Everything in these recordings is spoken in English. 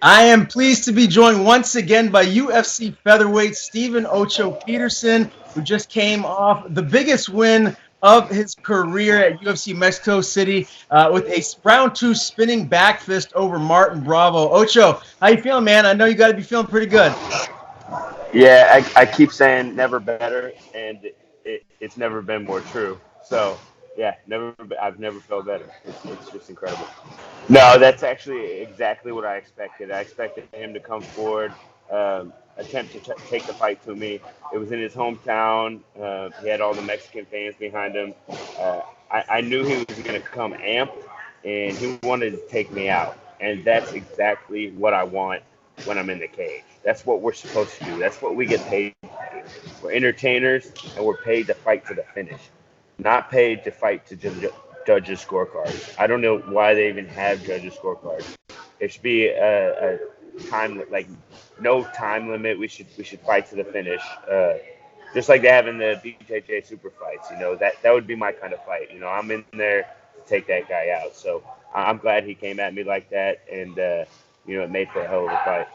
I am pleased to be joined once again by UFC Featherweight Steven OCHO Peterson, who just came off the biggest win of his career at UFC Mexico City with a round 2 spinning back fist over Martin Bravo. Ocho, how you feeling, man? I know you got to be feeling pretty good. Yeah, I keep saying never better, and it's never been more true. So, yeah, I've never felt better. It's just incredible. No, that's actually exactly what I expected. I expected him to come forward, attempt to take the fight to me. It was in his hometown. He had all the Mexican fans behind him. I knew he was going to come amped, and he wanted to take me out. And that's exactly what I want when I'm in the cage. That's what we're supposed to do. That's what we get paid to do. We're entertainers, and we're paid to fight to the finish, not paid to fight to judges' scorecards. I don't know why they even have judges' scorecards. There should be a time like no time limit. We should fight to the finish, just like they have in the BJJ super fights. That would be my kind of fight. I'm in there to take that guy out. So I'm glad he came at me like that, and it made for a hell of a fight.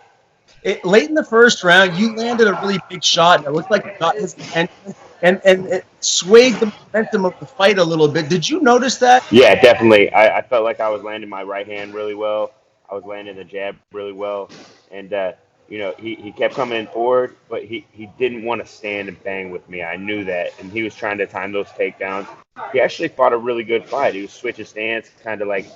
Late in the first round, you landed a really big shot, and it looked like it got his attention, and it swayed the momentum of the fight a little bit. Did you notice that? Yeah, definitely. I felt like I was landing my right hand really well. I was landing the jab really well. And, he kept coming forward, but he didn't want to stand and bang with me. I knew that. And he was trying to time those takedowns. He actually fought a really good fight. He was switching stance, kind of like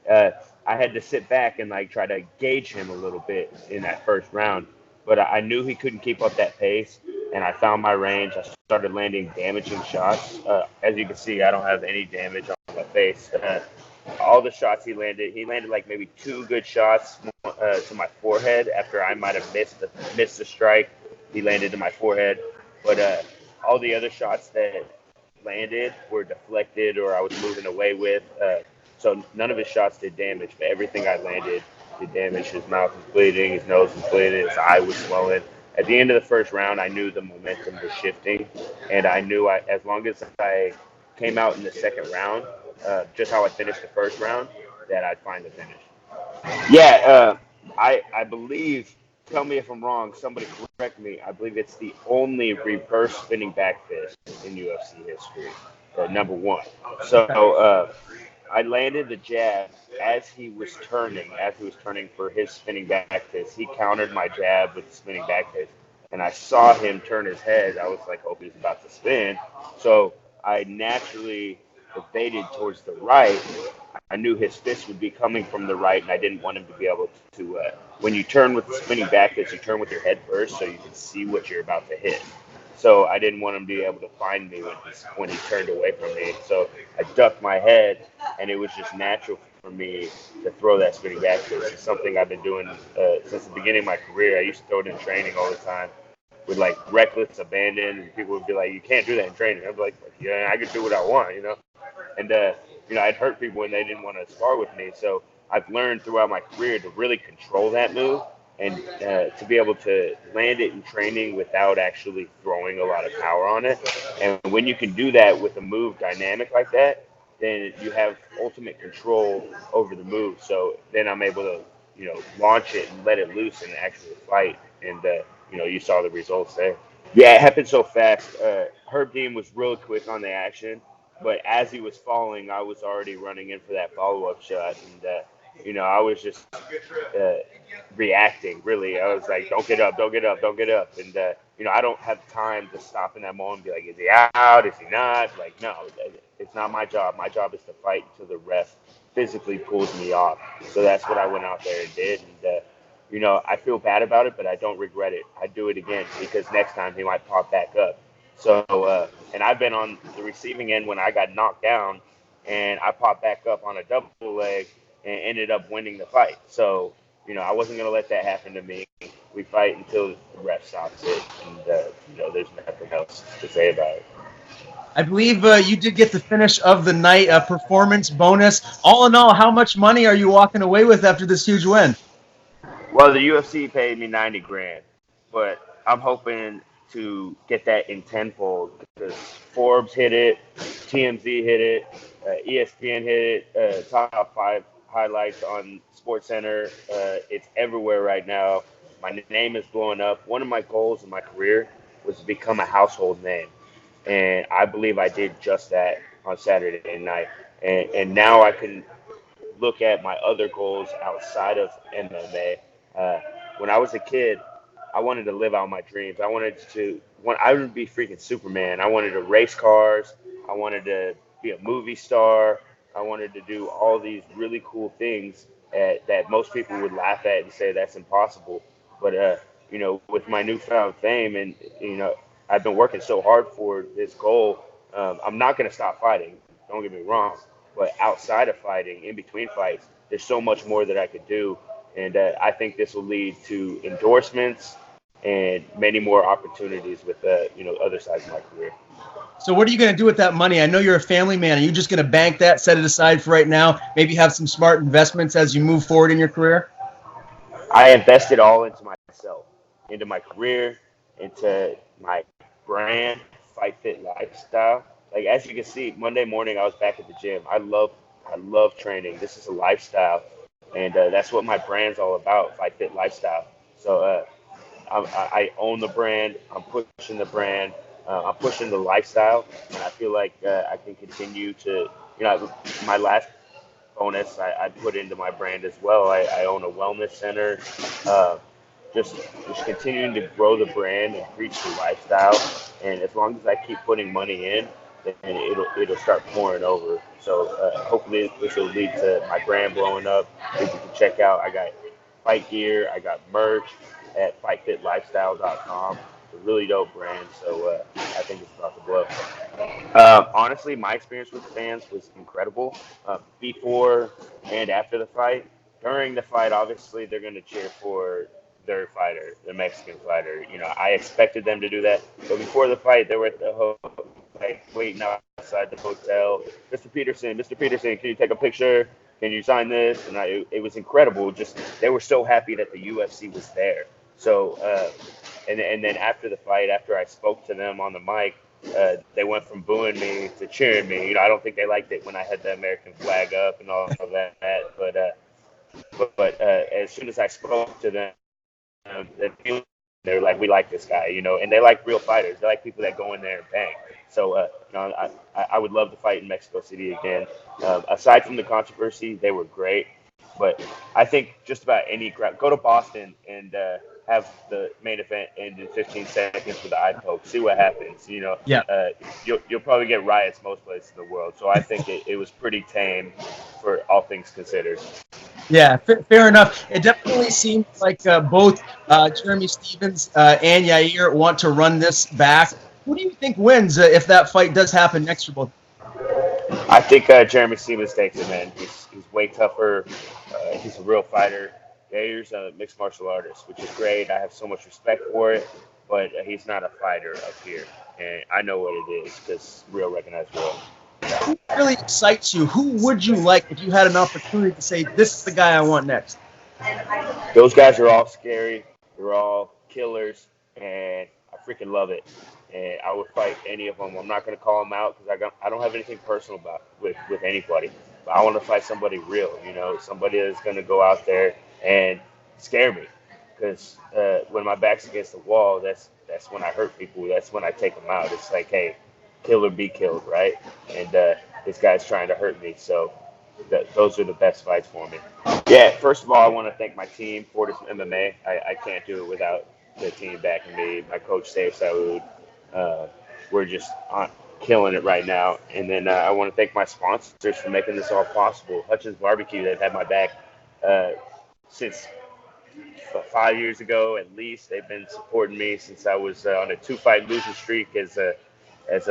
uh, I had to sit back and like try to gauge him a little bit in that first round. But I knew he couldn't keep up that pace, and I found my range. I started landing damaging shots. As you can see, I don't have any damage on my face. All the shots he landed like maybe two good shots to my forehead after I might have missed the strike. He landed to my forehead, but all the other shots that landed were deflected or I was moving away with. So none of his shots did damage, but everything I landed did damage. His mouth was bleeding, his nose was bleeding, his eye was swollen. At the end of the first round, I knew the momentum was shifting, and I knew as long as I came out in the second round, just how I finished the first round, that I'd find the finish. Yeah, I believe. Tell me if I'm wrong. Somebody correct me. I believe it's the only reverse spinning back fist in UFC history. Number one. So I landed the jab as he was turning for his spinning back fist. He countered my jab with the spinning back fist, and I saw him turn his head. I was like, oh, he's about to spin. So I naturally evaded towards the right. I knew his fist would be coming from the right, and I didn't want him to be able to. When you turn with the spinning back fist, you turn with your head first, so you can see what you're about to hit. So I didn't want him to be able to find me when he turned away from me. So I ducked my head, and it was just natural for me to throw that spinning back fist. It's something I've been doing since the beginning of my career. I used to throw it in training all the time with like reckless abandon, and people would be like, "You can't do that in training." I'd be like, "Yeah, I can do what I want." And I'd hurt people when they didn't want to spar with me. So I've learned throughout my career to really control that move and to be able to land it in training without actually throwing a lot of power on it. And when you can do that with a move dynamic like that, then you have ultimate control over the move. So then I'm able to, launch it and let it loose and actually fight. And, you saw the results there. Yeah, it happened so fast. Herb Dean was real quick on the action, but as he was falling, I was already running in for that follow-up shot, and I was just uh, reacting. Really, I was like, "Don't get up, don't get up, don't get up," and I don't have time to stop in that moment and be like, "Is he out? Is he not?" Like, no, it's not my job. My job is to fight until the ref physically pulls me off. So that's what I went out there and did, and I feel bad about it, but I don't regret it. I do it again because next time he might pop back up. So, and I've been on the receiving end when I got knocked down, and I popped back up on a double leg and ended up winning the fight. So, I wasn't gonna let that happen to me. We fight until the ref stops it, and there's nothing else to say about it. I believe you did get the finish of the night, a performance bonus. All in all, how much money are you walking away with after this huge win? Well, the UFC paid me 90 grand, but I'm hoping to get that in tenfold because Forbes hit it, TMZ hit it, ESPN hit it, top five highlights on Sports Center. It's everywhere right now. My name is blowing up. One of my goals in my career was to become a household name, and I believe I did just that on Saturday night. And now I can look at my other goals outside of MMA. When I was a kid, I wanted to live out my dreams. I would be freaking Superman. I wanted to race cars. I wanted to be a movie star. I wanted to do all these really cool things that most people would laugh at and say that's impossible. But, with my newfound fame and, I've been working so hard for this goal. I'm not going to stop fighting. Don't get me wrong. But outside of fighting, in between fights, there's so much more that I could do. And I think this will lead to endorsements and many more opportunities with, other sides of my career. So what are you going to do with that money? I know you're a family man. Are you just going to bank that, set it aside for right now, maybe have some smart investments as you move forward in your career? I invested all into myself, into my career, into my brand, Fight Fit lifestyle. Like as you can see, Monday morning I was back at the gym. I love training. This is a lifestyle, and that's what my brand's all about, Fight Fit lifestyle. So I own the brand. I'm pushing the brand. I'm pushing the lifestyle, and I feel like I can continue to, my last bonus I put into my brand as well. I own a wellness center. Uh, just continuing to grow the brand and preach the lifestyle. And as long as I keep putting money in, then it'll start pouring over. So hopefully this will lead to my brand blowing up. People can check out. I got fight gear. I got merch at fightfitlifestyle.com. It's a really dope brand. So I think it's about to blow. Honestly, my experience with fans was incredible. Before and after the fight. During the fight, obviously, they're going to cheer for their fighter, the Mexican fighter. I expected them to do that. But before the fight, they were at the waiting outside the hotel. Mr. Peterson, can you take a picture? Can you sign this? And it was incredible. Just they were so happy that the UFC was there. So, and then after the fight, after I spoke to them on the mic, they went from booing me to cheering me. I don't think they liked it when I had the American flag up and all of that. But as soon as I spoke to them, they're like, we like this guy, and they like real fighters. They like people that go in there and bang. So, I would love to fight in Mexico City again. Aside from the controversy, they were great. But I think just about any crowd, go to Boston and have the main event end in 15 seconds with the eye poke. See what happens. Yeah. You'll probably get riots most places in the world. So I think it was pretty tame for all things considered. Yeah, fair enough. It definitely seems like both Jeremy Stevens and Yair want to run this back. Who do you think wins if that fight does happen next year? I think Jeremy Stevens takes it, man. He's way tougher. He's a real fighter. Yair's a mixed martial artist, which is great. I have so much respect for it, but he's not a fighter up here. And I know what it is because real recognized real. Who really excites you? Who would you like if you had an opportunity to say, this is the guy I want next? Those guys are all scary. They're all killers, and I freaking love it. And I would fight any of them. I'm not going to call them out because I don't have anything personal with anybody. But I want to fight somebody real, somebody that's going to go out there and scare me. Because when my back's against the wall, that's when I hurt people. That's when I take them out. It's like, hey, kill or be killed, right? And this guy's trying to hurt me. So those are the best fights for me. Yeah, first of all, I want to thank my team, Fortis MMA. I can't do it without the team backing me. My coach, Dave Saoud. We're just killing it right now. And then I want to thank my sponsors for making this all possible. Hutchins Barbecue, they've had my back since 5 years ago at least. They've been supporting me since I was on a 2-fight losing streak as a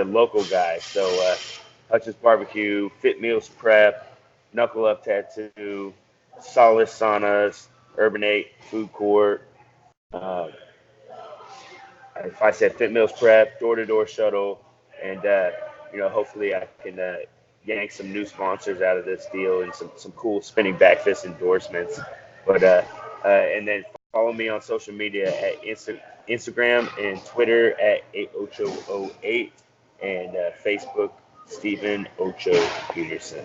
local guy. So Hutchins Barbecue, Fit Meals Prep, Knuckle Up Tattoo, Solace Saunas, Urban 8 Food Court. If I said Fit Meals Prep, door-to-door shuttle, and hopefully I can yank some new sponsors out of this deal and some cool spinning backfist endorsements. But and then follow me on social media at Instagram and Twitter at OCHO08 and Facebook Steven Ocho Peterson.